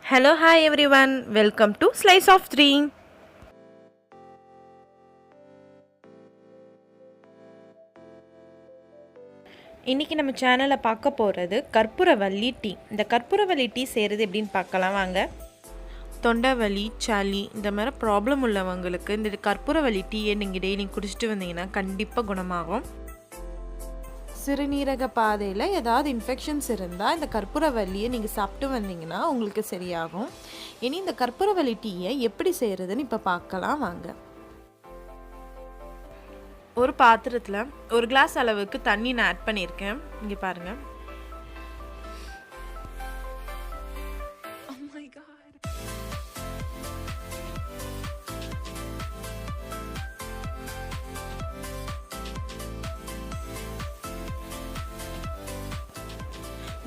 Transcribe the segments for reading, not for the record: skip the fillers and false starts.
Hello, hi everyone. Welcome to Slice of 3. இன்னைக்கு நம்ம சேனல்ல பார்க்க போறது கற்பூரவள்ளி டீ. இந்த கற்பூரவள்ளி டீ செய்யறது எப்படின்னு பார்க்கலாம் வாங்க. தொண்டை வலி, சளி இந்த மாதிரி ப்ராப்ளம் உள்ளவங்களுக்கு இந்த கற்பூரவள்ளி டீயை நீங்கள் டெய்லி குடிச்சிட்டு வந்தீங்கன்னா கண்டிப்பாக குணமாகும். சிறுநீரக பாதையில் ஏதாவது இன்ஃபெக்ஷன்ஸ் இருந்தால் இந்த கற்பூரவள்ளியை நீங்கள் சாப்பிட்டு வந்தீங்கன்னா உங்களுக்கு சரியாகும். இனி இந்த கற்பூரவள்ளி டீயை எப்படி செய்கிறதுன்னு இப்போ பார்க்கலாம் வாங்க. ஒரு பாத்திரத்தில் ஒரு கிளாஸ் அளவுக்கு தண்ணி நான் ஆட் பண்ணியிருக்கேன். இங்கே பாருங்கள்.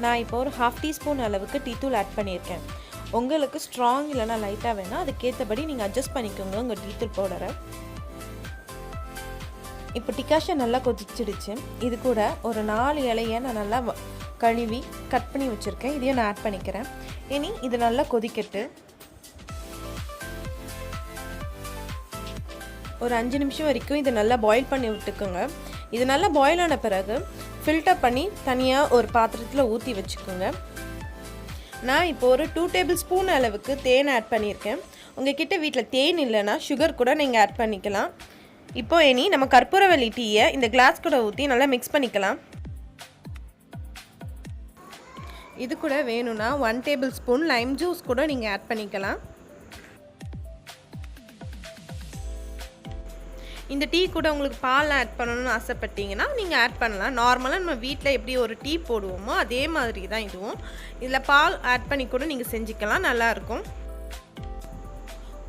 நான் இப்போ ஒரு 1/2 டீஸ்பூன் அளவுக்கு டீ தூள் ஆட் பண்ணியிருக்கேன். உங்களுக்கு ஸ்ட்ராங் இல்லைனா லைட்டாக வேணால் அதுக்கேற்றபடி நீங்கள் அட்ஜஸ்ட் பண்ணிக்கோங்க உங்கள் டீ தூள் பவுடரை. இப்போ டிகாஷன் நல்லா கொதிச்சிடுச்சு. இது கூட ஒரு 4 இலையை நான் நல்லா கழுவி கட் பண்ணி வச்சுருக்கேன். இதையும் நான் ஆட் பண்ணிக்கிறேன். இனி இது நல்லா கொதிக்கட்டு. ஒரு 5 நிமிஷம் வரைக்கும் இதை நல்லா பாயில் பண்ணி விட்டுக்கோங்க. இது நல்லா பாயில் ஆன பிறகு ஃபில்டர் பண்ணி தனியாக ஒரு பாத்திரத்தில் ஊற்றி வச்சுக்கோங்க. நான் இப்போ ஒரு 2 டேபிள் ஸ்பூன் அளவுக்கு தேன் ஆட் பண்ணியிருக்கேன். உங்ககிட்ட வீட்டில் தேன் இல்லைன்னா சுகர் கூட நீங்கள் ஆட் பண்ணிக்கலாம். இப்போ இனி நம்ம கற்பூரவள்ளி டீயை இந்த கிளாஸ் கூட ஊற்றி நல்லா மிக்ஸ் பண்ணிக்கலாம். இது கூட வேணும்னா 1 டேபிள் ஸ்பூன் லைம் ஜூஸ் கூட நீங்கள் ஆட் பண்ணிக்கலாம். இந்த டீ கூட உங்களுக்கு பால் ஆட் பண்ணணும்னு ஆசைப்பட்டீங்கன்னா நீங்கள் ஆட் பண்ணலாம். நார்மலாக நம்ம வீட்டில் எப்படி ஒரு டீ போடுவோமோ அதே மாதிரி தான் இதுவும். இதில் பால் ஆட் பண்ணி கூட நீங்கள் செஞ்சுக்கலாம், நல்லாயிருக்கும்.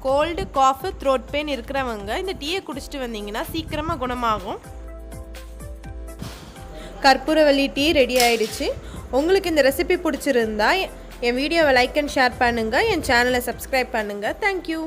கோல்டு, காஃபு, த்ரோட் பெயின் இருக்கிறவங்க இந்த டீயை குடிச்சிட்டு வந்தீங்கன்னா சீக்கிரமாக குணமாகும். கற்பூரவள்ளி டீ ரெடி ஆயிடுச்சு. உங்களுக்கு இந்த ரெசிபி பிடிச்சிருந்தா என் வீடியோவை லைக் அண்ட் ஷேர் பண்ணுங்கள். என் சேனலை சப்ஸ்கிரைப் பண்ணுங்கள். தேங்க்யூ.